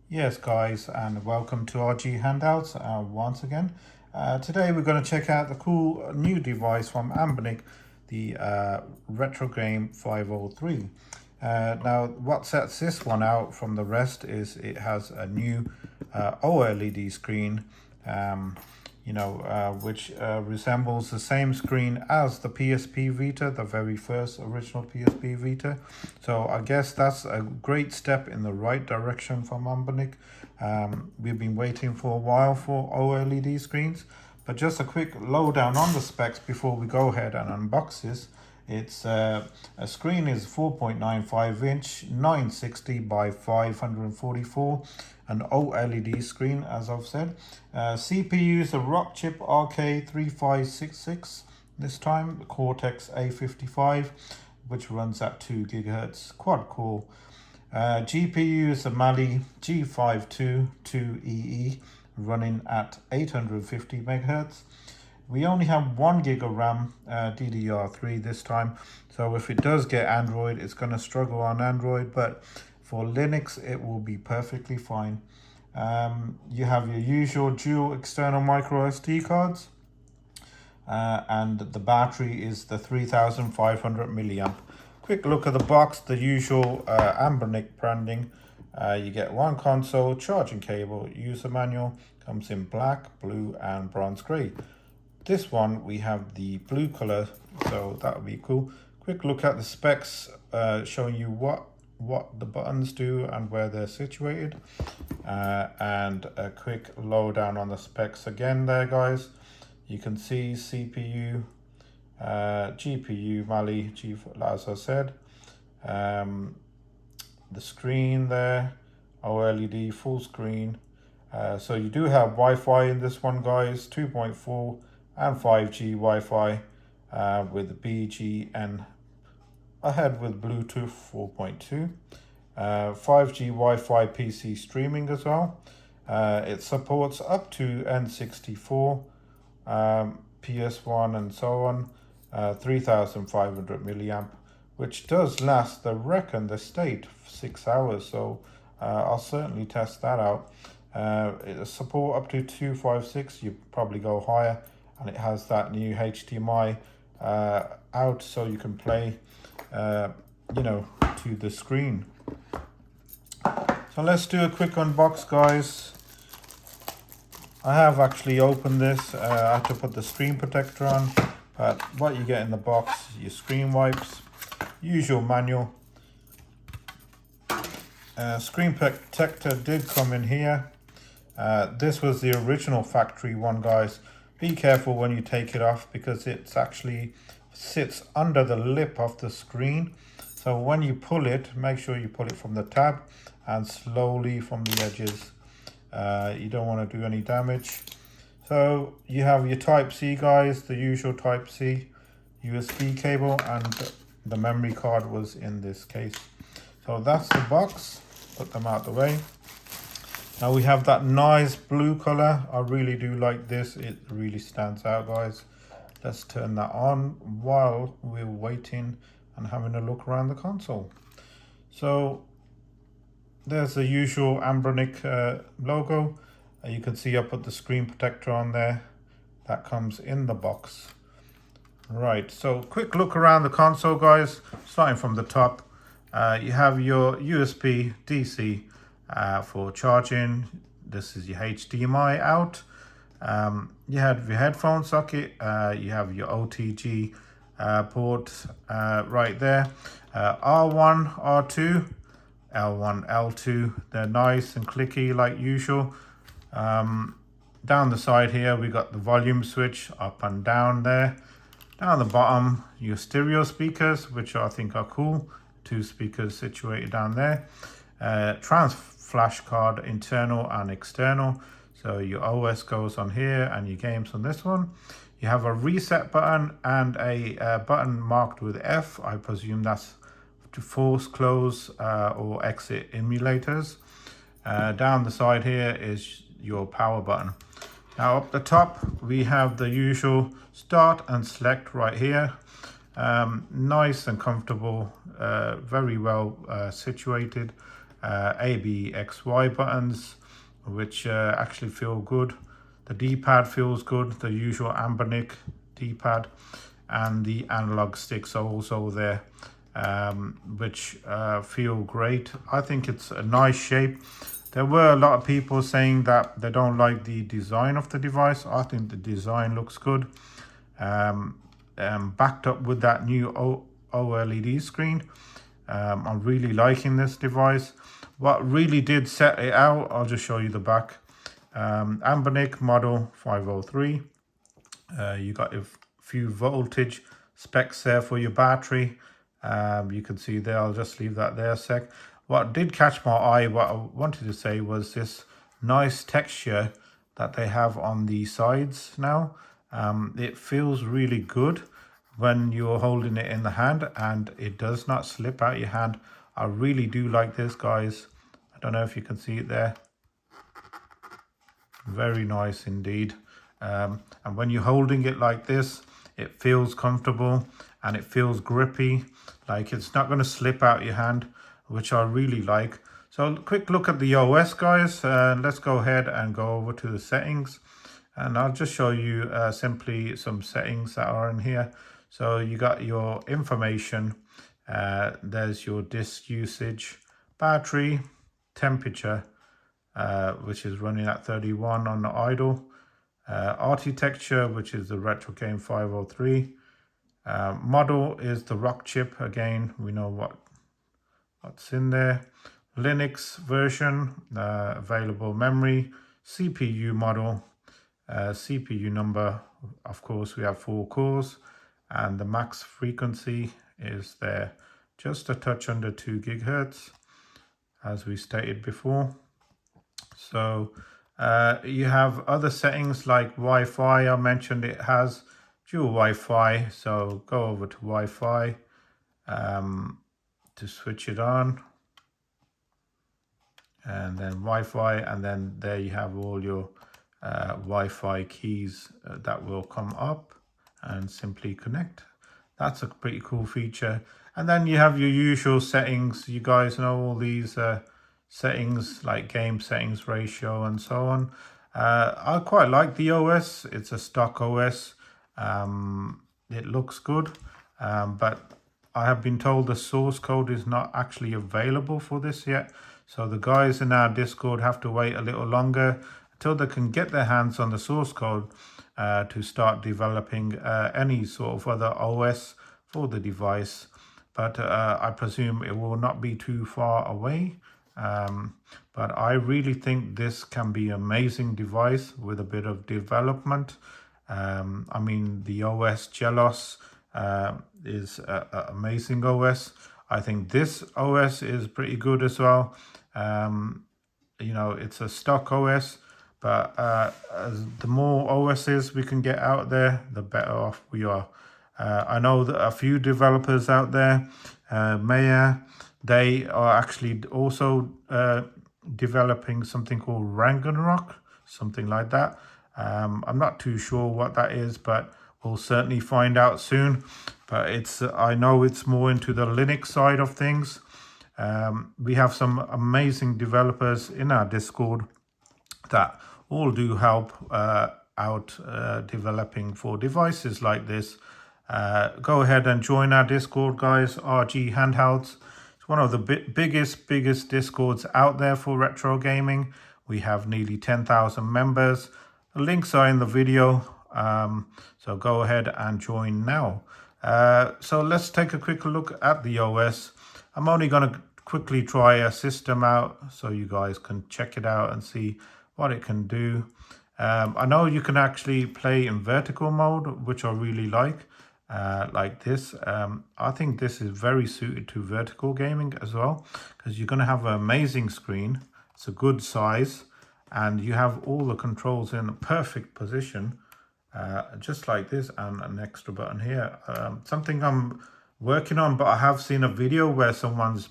Yes guys, and welcome to RGhandhelds once again. Today we're going to check out the cool new device from Ambernic, the Retro Game 503. Now what sets this one out from the rest is it has a new OLED screen, which resembles the same screen as the PSPVita, the very first original PSPVita. So I guess that's a great step in the right direction from Ambernic. We've been waiting for a while for OLED screens, but just a quick lowdown on the specs before we go ahead and unbox this. It's a screen is 4.95 inch, 960 by 544, an OLED screen, as I've said. CPU is a RockChip RK3566 this time, the Cortex A55, which runs at 2 GHz quad core. GPU is a Mali G502 running at 850 MHz. We only have 1 gig of RAM, DDR3 this time, so if it does get Android, it's going to struggle on Android, but for Linux it will be perfectly fine. You have your usual dual external microSD cards, and the battery is the 3500 milliamp. Quick look at the box, the usual Ambernic branding. You get one console, charging cable, user manual, comes in black, blue and bronze grey. This one we have the blue color, so that would be cool. Quick look at the specs, showing you what the buttons do and where they're situated, and a quick lowdown on the specs again there, guys. You can see CPU, GPU, Mali, as I said, the screen there, OLED full screen. So you do have Wi-Fi in this one, guys, 2.4 and 5G Wi-Fi with BGN ahead with Bluetooth 4.2, 5G Wi-Fi PC streaming as well. It supports up to N64, PS1 and so on, 3500 milliamp, which does last, I reckon, the state 6 hours, so I'll certainly test that out. It support up to 256, you probably go higher, and it has that new HDMI out, so you can play to the screen. So let's do a quick unbox, guys. I have actually opened this. I had to put the screen protector on, but what you get in the box, your screen wipes, usual manual. Screen protector did come in here. This was the original factory one, guys. Be careful when you take it off because it actually sits under the lip of the screen. So when you pull it, make sure you pull it from the tab and slowly from the edges. You don't want to do any damage. So you have your Type-C, guys, the usual Type-C USB cable, and the memory card was in this case. So that's the box. Put them out the way. Now we have that nice blue color. I really do like this. It really stands out, guys. Let's turn that on while we're waiting and having a look around the console. So there's the usual Ambernic logo. You can see I put the screen protector on there. That comes in the box. Right, so quick look around the console, guys. Starting from the top, you have your USB DC for charging. This is your HDMI out. You have your headphone socket. You have your OTG port right there. R1, R2, L1, L2. They're nice and clicky like usual. Down the side here, we got the volume switch up and down there. Down the bottom, your stereo speakers, which I think are cool. 2 speakers situated down there. Trans flash card, internal and external. So your OS goes on here and your games on this one. You have a reset button and a button marked with F. I presume that's to force close or exit emulators. Down the side here is your power button. Now up the top we have the usual start and select right here. Nice and comfortable, very well situated. A, B, X, Y buttons, which actually feel good. The D-pad feels good, the usual Ambernic D-pad, and the analog sticks are also there, which feel great. I think it's a nice shape. There were a lot of people saying that they don't like the design of the device. I think the design looks good. Backed up with that new OLED screen. I'm really liking this device. What really did set it out, I'll just show you the back. Ambernic model 503. You got a few voltage specs there for your battery. You can see there, I'll just leave that there a sec. What did catch my eye, what I wanted to say, was this nice texture that they have on the sides now. It feels really good when you're holding it in the hand, and it does not slip out your hand. I really do like this, guys. I don't know if you can see it there. Very nice indeed. And when you're holding it like this, it feels comfortable and it feels grippy, like it's not going to slip out your hand, which I really like. So quick look at the OS, guys. Let's go ahead and go over to the settings, and I'll just show you simply some settings that are in here. So you got your information, there's your disk usage, battery, temperature, which is running at 31 on the idle, architecture, which is the retro game 503, model is the RockChip. Again, we know what's in there. Linux version, available memory, CPU model, CPU number, of course we have 4 cores, and the max frequency is there, just a touch under 2 gigahertz, as we stated before. So you have other settings like Wi-Fi. I mentioned it has dual Wi-Fi, so go over to Wi-Fi to switch it on, and then Wi-Fi, and then there you have all your Wi-Fi keys that will come up and simply connect. That's a pretty cool feature. And then you have your usual settings. You guys know all these settings like game settings, ratio, and so on. I quite like the OS. It's a stock OS. It looks good, but I have been told the source code is not actually available for this yet. So the guys in our Discord have to wait a little longer until they can get their hands on the source code to start developing any sort of other OS for the device. But I presume it will not be too far away. But I really think this can be an amazing device with a bit of development. I mean, the OS Gelos is an amazing OS. I think this OS is pretty good as well. You know, it's a stock OS, but the more OSs we can get out there, the better off we are. I know that a few developers out there, Maya, they are actually also developing something called Ragnarok, something like that. I'm not too sure what that is, but we'll certainly find out soon. But it's I know it's more into the Linux side of things. We have some amazing developers in our Discord that all do help out developing for devices like this. Go ahead and join our Discord, guys. RGhandhelds. It's one of the biggest Discords out there for retro gaming. We have nearly 10,000 members. The links are in the video, so go ahead and join now. So let's take a quick look at the OS. I'm only going to quickly try a system out so you guys can check it out and see what it can do. I know you can actually play in vertical mode, which I really like this. I think this is very suited to vertical gaming as well, because you're going to have an amazing screen. It's a good size, and you have all the controls in a perfect position, just like this, and an extra button here. Something I'm working on, but I have seen a video where someone's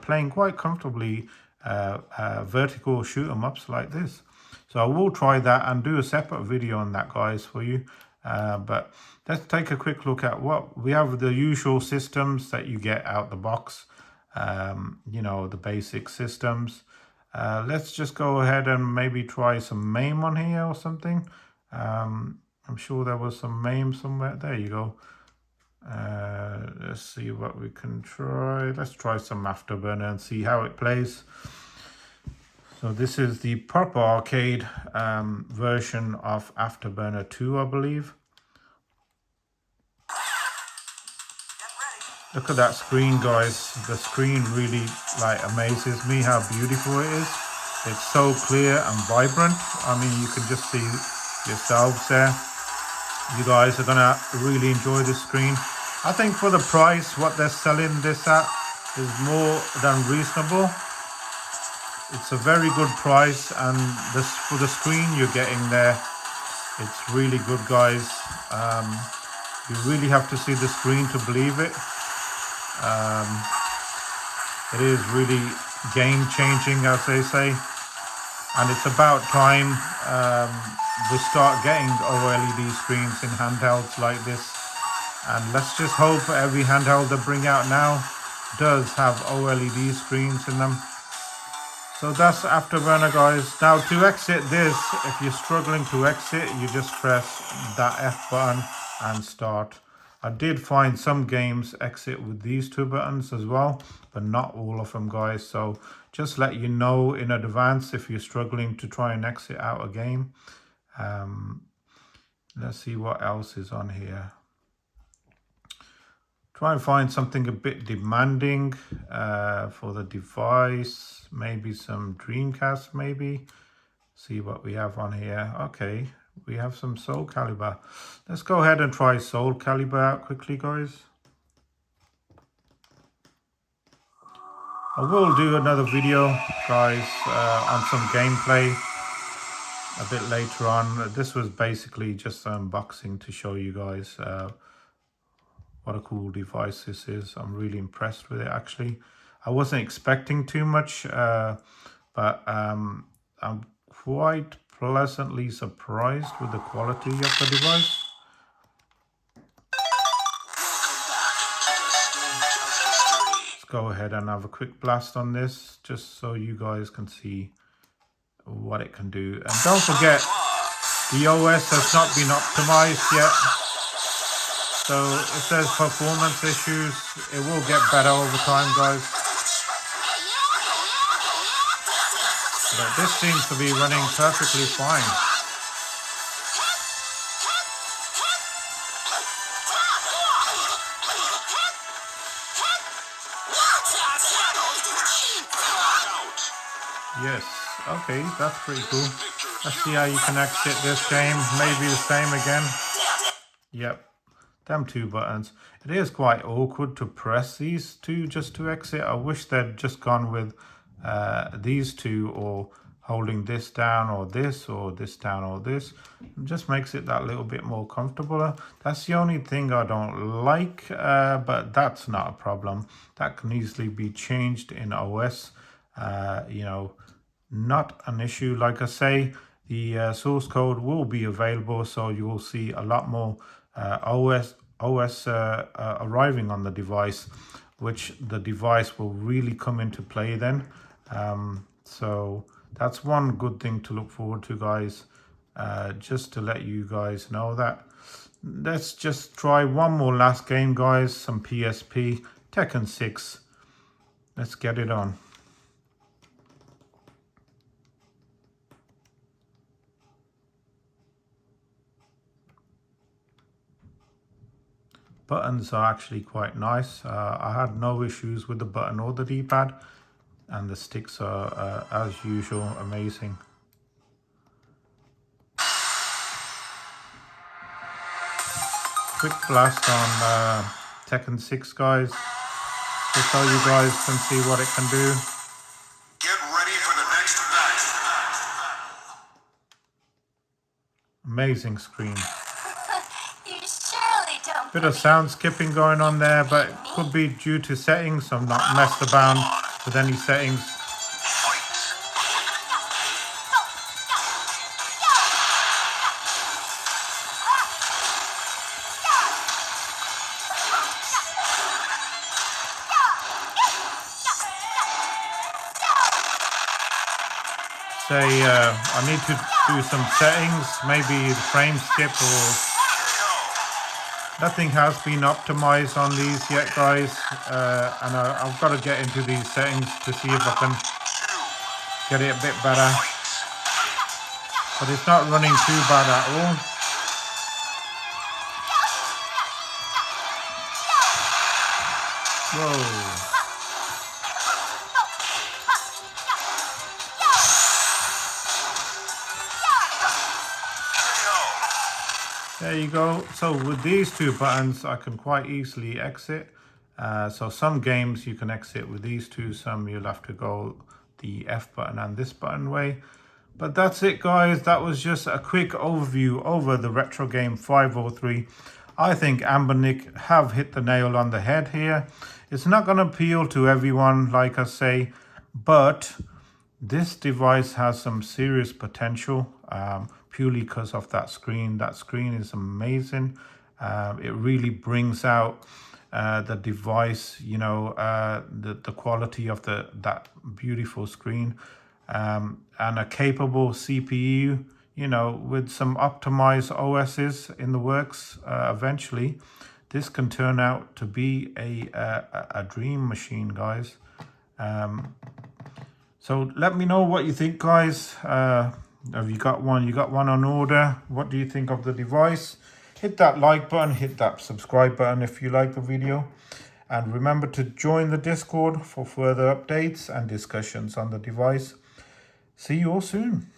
playing quite comfortably vertical shoot 'em ups like this. So I will try that and do a separate video on that, guys, for you. But let's take a quick look at what we have. The usual systems that you get out the box. you know, the basic systems. Let's just go ahead and maybe try some MAME on here or something. I'm sure there was some MAME somewhere. There you go. Let's see what we can try. Let's try some Afterburner and see how it plays. So this is the proper arcade version of Afterburner 2, I believe. Look at that screen, guys. The screen really like amazes me how beautiful it is. It's so clear and vibrant. I mean, you can just see yourselves there. You guys are gonna really enjoy this screen. I think for the price, what they're selling this at is more than reasonable. It's a very good price, and this for the screen you're getting there, it's really good, guys. You really have to see the screen to believe it. It is really game changing, as they say, and it's about time we start getting OLED screens in handhelds like this. And let's just hope every handheld they bring out now does have OLED screens in them. So that's Afterburner, guys. Now to exit this, if you're struggling to exit, you just press that F button and start. I did find some games exit with these two buttons as well, but not all of them, guys. So just let you know in advance if you're struggling to try and exit out a game. Let's see what else is on here. Try and find something a bit demanding for the device. Maybe some Dreamcast, maybe. See what we have on here. Okay. We have some Soulcalibur. Let's go ahead and try Soulcalibur out quickly, guys. I will do another video, guys, on some gameplay a bit later on. This was basically just an unboxing to show you guys what a cool device this is. I'm really impressed with it, actually. I wasn't expecting too much, but I'm quite pleasantly surprised with the quality of the device. Let's go ahead and have a quick blast on this, just so you guys can see what it can do. And don't forget, the OS has not been optimized yet, so if there's performance issues, it will get better over time, guys. But this seems to be running perfectly fine. Yes, okay, that's pretty cool. Let's see how you can exit this game. Maybe the same again. Yep, them two buttons. It is quite awkward to press these two just to exit. I wish they'd just gone with these two, or holding this down or this down or this. It just makes it that little bit more comfortable. That's the only thing I don't like, but that's not a problem. That can easily be changed in OS. You know, not an issue. Like I say, the source code will be available, so you will see a lot more OS arriving on the device, which the device will really come into play then. So that's one good thing to look forward to, guys. Just to let you guys know that. Let's just try one more last game, guys. Some PSP Tekken 6. Let's get it on. Buttons are actually quite nice. I had no issues with the button or the D-pad. And the sticks are, as usual, amazing. Quick blast on Tekken 6, guys, just so you guys can see what it can do. Get ready for the next match. Amazing screen. You surely don't. Bit of sound skipping going on there, but it could be due to settings. I'm not messed about with any settings. say I need to do some settings, maybe the frame skip or nothing has been optimized on these yet, guys, and I've got to get into these settings to see if I can get it a bit better, but it's not running too bad at all. Whoa. There you go. So with these two buttons, I can quite easily exit. So some games you can exit with these two, some you'll have to go the F button and this button way. But that's it, guys. That was just a quick overview over the retro game 503. I think Ambernic have hit the nail on the head here. It's not going to appeal to everyone, like I say, but this device has some serious potential, purely because of that screen. That screen is amazing. It really brings out the device, you know, the quality of that beautiful screen, and a capable CPU, you know, with some optimized OSs in the works. Eventually, this can turn out to be a dream machine, guys. So let me know what you think, guys. Have you got one? You got one on order? What do you think of the device? Hit that like button, hit that subscribe button if you like the video. And remember to join the Discord for further updates and discussions on the device. See you all soon.